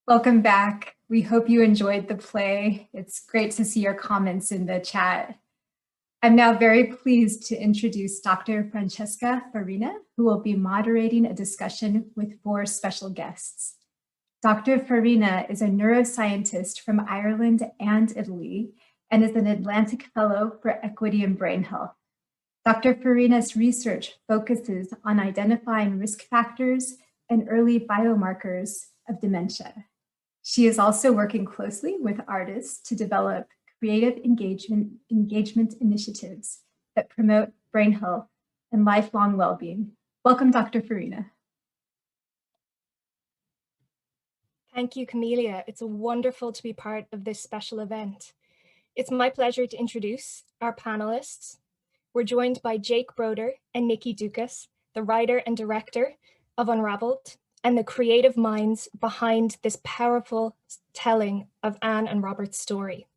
Welcome back. We hope you enjoyed the play. It's great to see your comments in the chat. I'm now very pleased to introduce Dr. Francesca Farina, who will be moderating a discussion with 4 special guests. Dr. Farina is a neuroscientist from Ireland and Italy and is an Atlantic Fellow for Equity in Brain Health. Dr. Farina's research focuses on identifying risk factors and early biomarkers of dementia. She is also working closely with artists to develop creative engagement initiatives that promote brain health and lifelong well-being. Welcome, Dr. Farina. Thank you, Camelia. It's wonderful to be part of this special event. It's my pleasure to introduce our panelists. We're joined by Jake Broder and Nikki Doukas, the writer and director of UnRavelled, and the creative minds behind this powerful telling of Anne and Robert's story.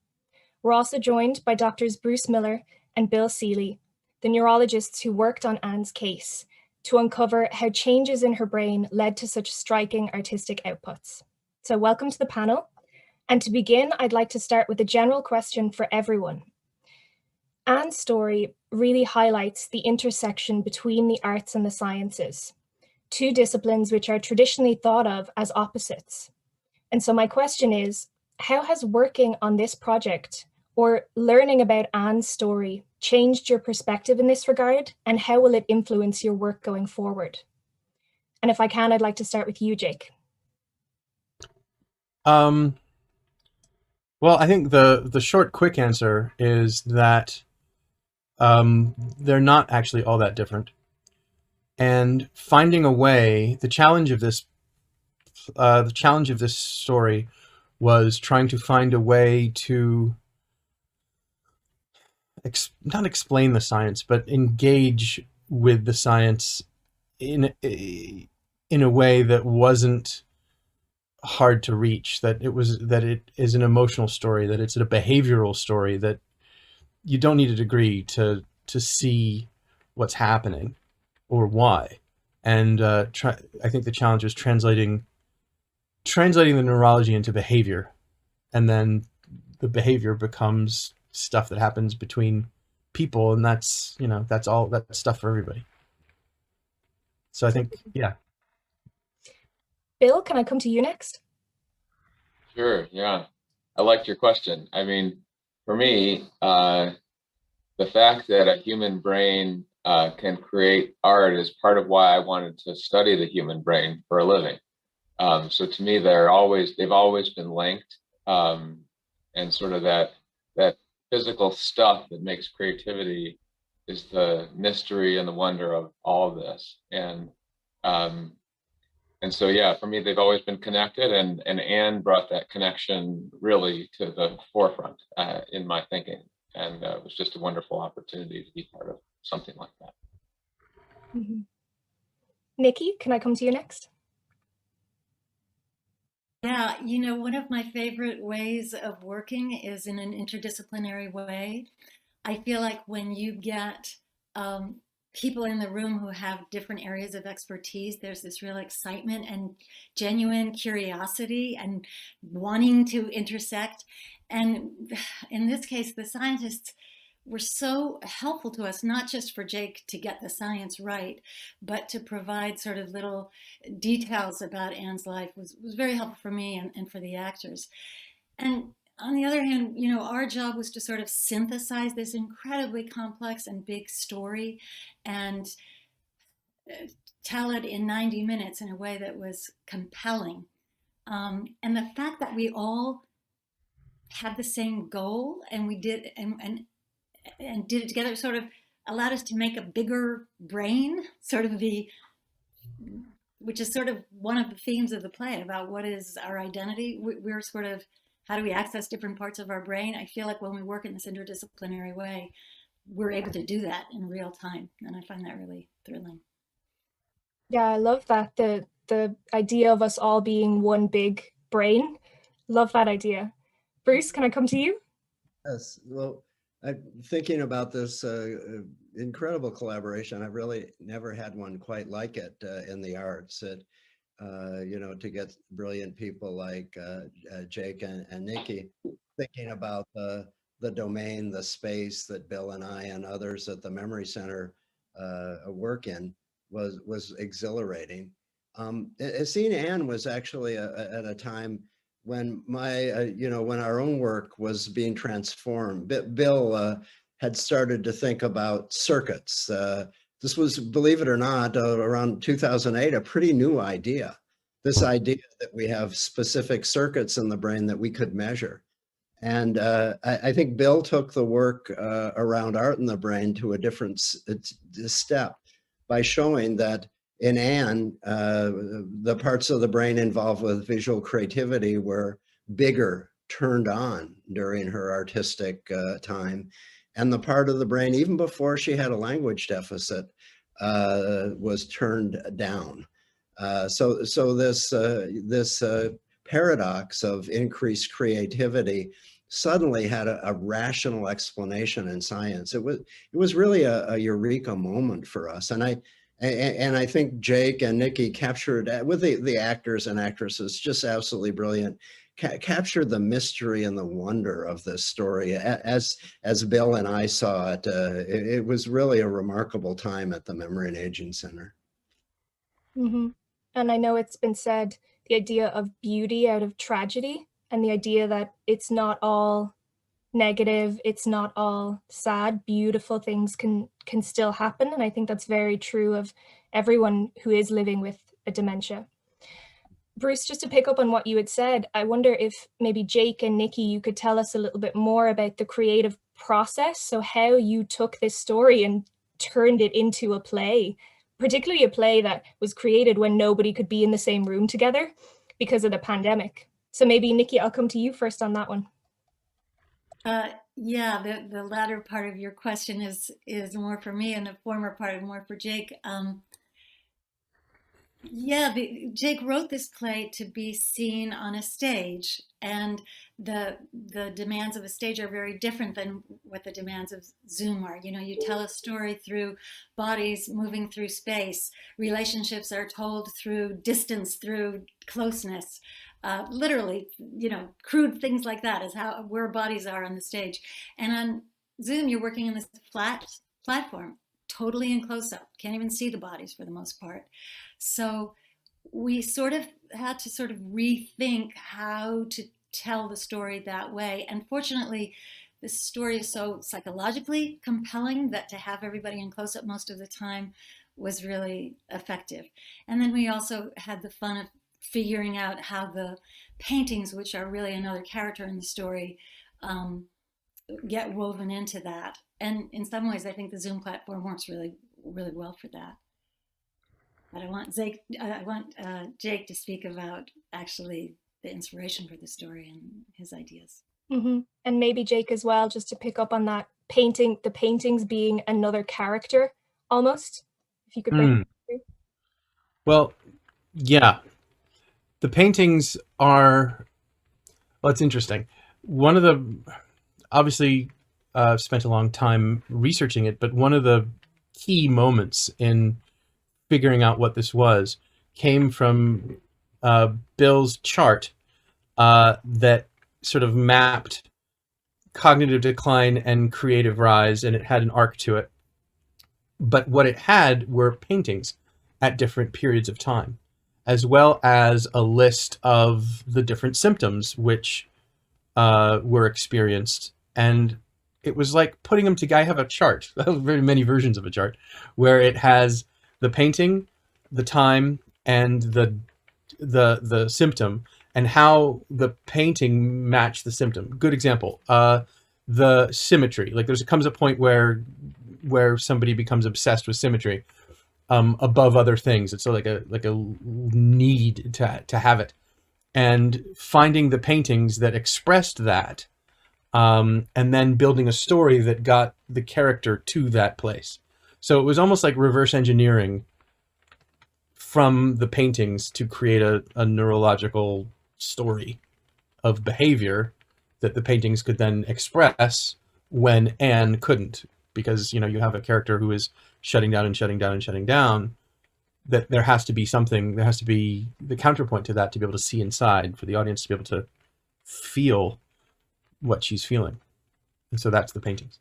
We're also joined by Doctors Bruce Miller and Bill Seeley, the neurologists who worked on Anne's case, to uncover how changes in her brain led to such striking artistic outputs. So welcome to the panel. And to begin, I'd like to start with a general question for everyone. Anne's story really highlights the intersection between the arts and the sciences, 2 disciplines which are traditionally thought of as opposites. And so my question is, how has working on this project or learning about Anne's story changed your perspective in this regard, and how will it influence your work going forward? And if I can, I'd like to start with you, Jake. Well, I think the short, quick answer is that they're not actually all that different. And finding a way, the challenge of this story was trying to find a way to not explain the science, but engage with the science in a way that wasn't hard to reach, that it is an emotional story, that it's a behavioral story, that you don't need a degree to see what's happening or why. And I think the challenge is translating the neurology into behavior, and then the behavior becomes stuff that happens between people, and that's all that stuff for everybody. So I think, yeah. Bill, can I come to you next? Sure, yeah. I liked your question. I mean, for me, the fact that a human brain can create art is part of why I wanted to study the human brain for a living. So to me, they've always been linked, and sort of that physical stuff that makes creativity is the mystery and the wonder of all of this. And so, yeah, for me, they've always been connected, and Anne brought that connection really to the forefront in my thinking. And it was just a wonderful opportunity to be part of something like that. Mm-hmm. Nikki, can I come to you next? Yeah, one of my favorite ways of working is in an interdisciplinary way. I feel like when you get people in the room who have different areas of expertise, there's this real excitement and genuine curiosity and wanting to intersect. And in this case, the scientists were so helpful to us, not just for Jake to get the science right, but to provide sort of little details about Anne's life was very helpful for me and for the actors. And on the other hand, our job was to sort of synthesize this incredibly complex and big story and tell it in 90 minutes in a way that was compelling. And the fact that we all had the same goal and we did and did it together sort of allowed us to make a bigger brain, which is sort of one of the themes of the play about what is our identity. We're sort of, how do we access different parts of our brain? I feel like when we work in this interdisciplinary way, we're able to do that in real time. And I find that really thrilling. Yeah, I love that. The idea of us all being one big brain. Love that idea. Bruce, can I come to you? Yes, well, I'm thinking about this incredible collaboration. I've really never had one quite like it in the arts. to get brilliant people like Jake and Nikki thinking about the domain, the space that Bill and I and others at the Memory Center work in was exhilarating. Seeing Anne was actually at a time when when our own work was being transformed. Bill had started to think about circuits. This was, believe it or not, around 2008, a pretty new idea. This idea that we have specific circuits in the brain that we could measure. And I think Bill took the work around art in the brain to a different step by showing that in Anne, the parts of the brain involved with visual creativity were bigger, turned on during her artistic time. And the part of the brain, even before she had a language deficit, was turned down. So this paradox of increased creativity suddenly had a rational explanation in science. It was really a eureka moment for us. And I think Jake and Nikki captured, with the actors and actresses, just absolutely brilliant, captured the mystery and the wonder of this story. As Bill and I saw it, it was really a remarkable time at the Memory and Aging Center. Mm-hmm. And I know it's been said, the idea of beauty out of tragedy, and the idea that it's not all negative, it's not all sad, beautiful things can still happen. And I think that's very true of everyone who is living with a dementia. Bruce, just to pick up on what you had said, I wonder if maybe Jake and Nikki, you could tell us a little bit more about the creative process. So how you took this story and turned it into a play, particularly a play that was created when nobody could be in the same room together because of the pandemic. So maybe Nikki, I'll come to you first on that one. Yeah, the latter part of your question is more for me, and the former part more for Jake. Jake wrote this play to be seen on a stage, and the demands of a stage are very different than what the demands of Zoom are. You tell a story through bodies moving through space. Relationships are told through distance, through closeness. Literally, crude things like that is where bodies are on the stage. And on Zoom, you're working in this flat platform, totally in close-up. Can't even see the bodies for the most part. So we sort of had to rethink how to tell the story that way. And fortunately, this story is so psychologically compelling that to have everybody in close-up most of the time was really effective. And then we also had the fun of figuring out how the paintings, which are really another character in the story, get woven into that. And in some ways, I think the Zoom platform works really, really well for that. But I want Jake to speak about actually the inspiration for the story and his ideas. Mm-hmm. And maybe Jake as well, just to pick up on that painting, the paintings being another character almost, if you could bring it through. Well, yeah. The paintings are, well, it's interesting. One of the, obviously, I've spent a long time researching it, but one of the key moments in figuring out what this was came from Bill's chart that sort of mapped cognitive decline and creative rise, and it had an arc to it. But what it had were paintings at different periods of time, as well as a list of the different symptoms which were experienced. And it was like putting them together. I have a chart, very many versions of a chart, where it has the painting, the time, and the symptom, and how the painting matched the symptom. Good example, the symmetry. Like comes a point where somebody becomes obsessed with symmetry. Above other things, it's like a need to have it, and finding the paintings that expressed that, and then building a story that got the character to that place. So it was almost like reverse engineering from the paintings to create a neurological story of behavior that the paintings could then express when Anne couldn't, because you have a character who is shutting down and shutting down and shutting down. that there has to be something, there has to be the counterpoint to that to be able to see inside, for the audience to be able to feel what she's feeling. And so that's the paintings.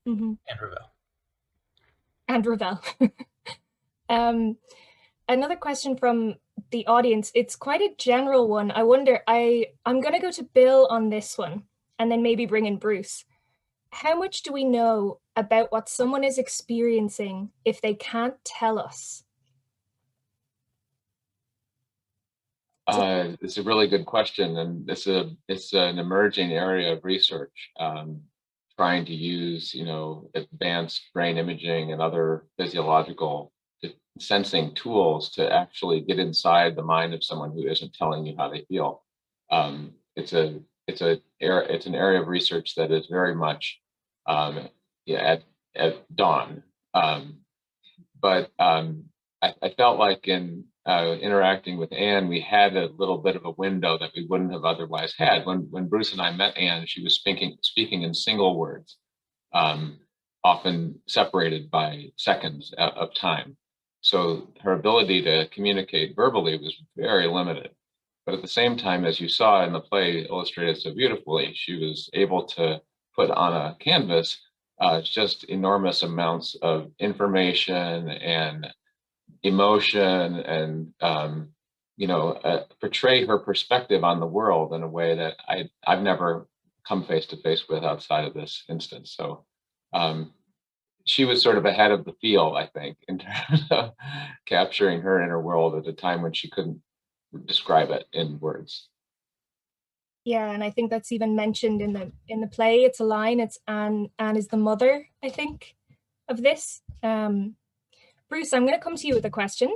Mm-hmm. And Ravel. And Ravel. Another question from the audience. It's quite a general one. I wonder, I'm going to go to Bill on this one, and then maybe bring in Bruce. How much do we know about what someone is experiencing if they can't tell us? It's a really good question, and it's an emerging area of research, trying to use advanced brain imaging and other physiological sensing tools to actually get inside the mind of someone who isn't telling you how they feel. It's an area of research that is very much at dawn. But I felt like in interacting with Anne, we had a little bit of a window that we wouldn't have otherwise had. When Bruce and I met Anne, she was speaking in single words, often separated by seconds of time. So her ability to communicate verbally was very limited. But at the same time, as you saw in the play illustrated so beautifully, she was able to put on a canvas just enormous amounts of information and emotion, and portray her perspective on the world in a way that I've never come face to face with outside of this instance. So she was sort of ahead of the field, I think, in terms of capturing her inner world at a time when she couldn't describe it in words. Yeah, and I think that's even mentioned in the play. It's a line. It's Anne is the mother, I think, of this. Bruce, I'm going to come to you with a question.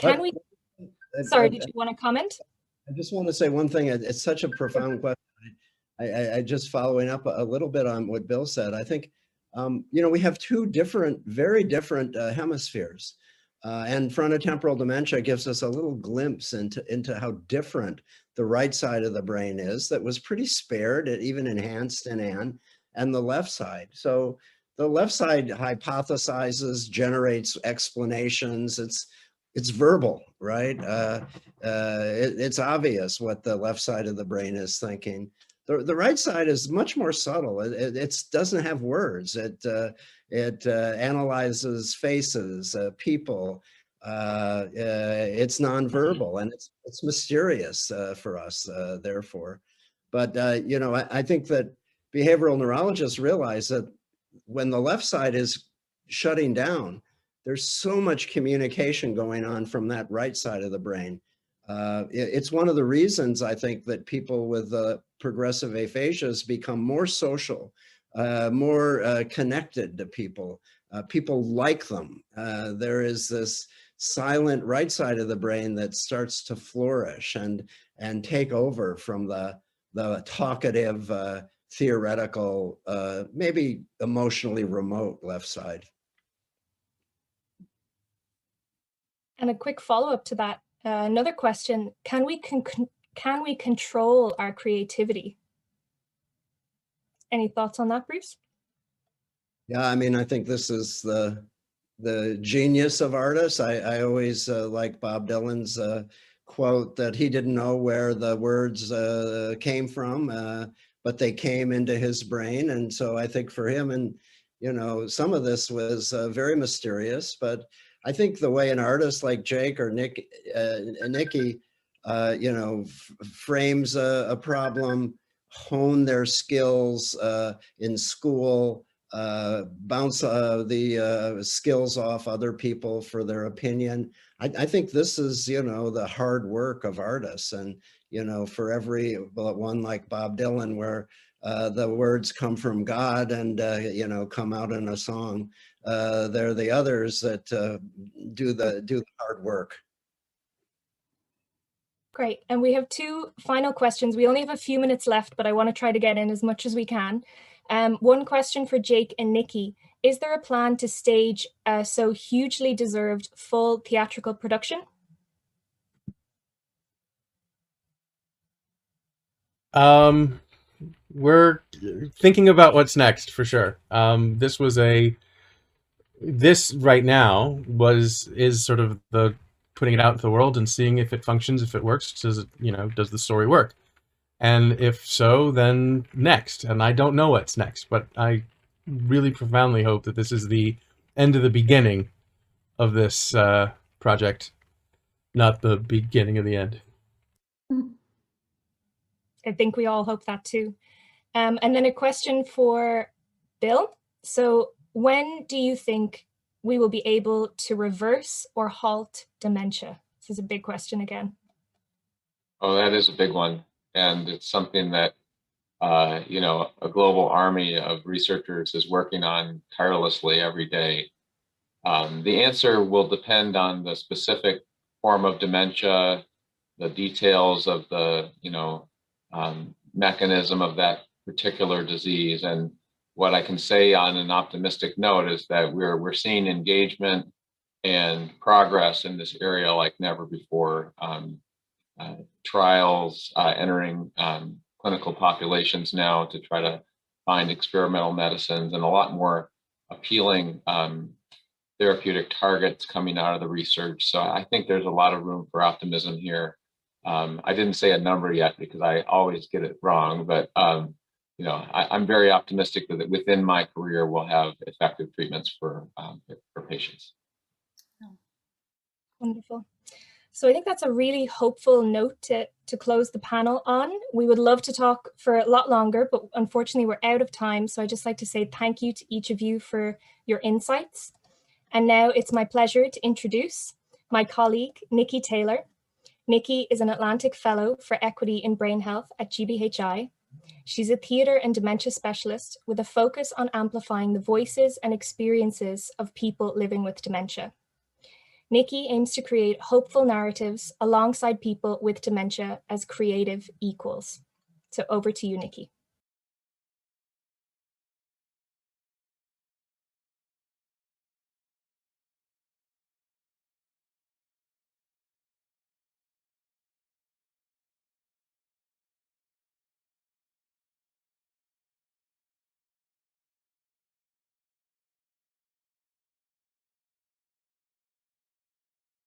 Sorry, did you want to comment? I just want to say one thing. It's such a profound question. I just following up a little bit on what Bill said. I think, we have two very different hemispheres. And frontotemporal dementia gives us a little glimpse into how different the right side of the brain is, that was pretty spared, it even enhanced in Anne, and the left side. So the left side hypothesizes, generates explanations. It's verbal, right? It's obvious what the left side of the brain is thinking. The right side is much more subtle. It doesn't have words. It analyzes faces, people. It's nonverbal, and it's mysterious for us, therefore. But I think that behavioral neurologists realize that when the left side is shutting down, there's so much communication going on from that right side of the brain. It's one of the reasons I think that people with progressive aphasias become more social, more connected to people. People like them. There is this silent right side of the brain that starts to flourish and take over from the talkative, theoretical, maybe emotionally remote left side. And a quick follow-up to that, another question: can we control our creativity? Any thoughts on that, Bruce? Yeah, I mean, I think this is the genius of artists. I always like Bob Dylan's quote that he didn't know where the words came from, but they came into his brain. And so I think for him, and some of this was very mysterious, but I think the way an artist like Jake or Nikki frames a problem, hone their skills in school, bounce the skills off other people for their opinion. I think this is, the hard work of artists. And, for every one like Bob Dylan, where the words come from God and, come out in a song, they're the others that do the hard work. Great. And we have two final questions. We only have a few minutes left, but I want to try to get in as much as we can. One question for Jake and Nikki. Is there a plan to stage a so hugely deserved full theatrical production? We're thinking about what's next for sure. This was a this right now is sort of the putting it out into the world and seeing if it functions, if it works. Does it, does the story work? And if so, then next. And I don't know what's next, but I really profoundly hope that this is the end of the beginning of this project, not the beginning of the end. I think we all hope that too. And then a question for Bill. So when do you think we will be able to reverse or halt dementia? This is a big question again. Oh, that is a big one. And it's something that, a global army of researchers is working on tirelessly every day. The answer will depend on the specific form of dementia, the details of the, mechanism of that particular disease. And what I can say on an optimistic note is that we're seeing engagement and progress in this area like never before. Trials entering clinical populations now to try to find experimental medicines, and a lot more appealing therapeutic targets coming out of the research. So I think there's a lot of room for optimism here. I didn't say a number yet because I always get it wrong, but I'm very optimistic that within my career we'll have effective treatments for patients. Wonderful. So I think that's a really hopeful note to close the panel on. We would love to talk for a lot longer, but unfortunately we're out of time. So I'd just like to say thank you to each of you for your insights. And now it's my pleasure to introduce my colleague, Nikki Taylor. Nikki is an Atlantic Fellow for Equity in Brain Health at GBHI. She's a theatre and dementia specialist with a focus on amplifying the voices and experiences of people living with dementia. Nikki aims to create hopeful narratives alongside people with dementia as creative equals. So over to you, Nikki.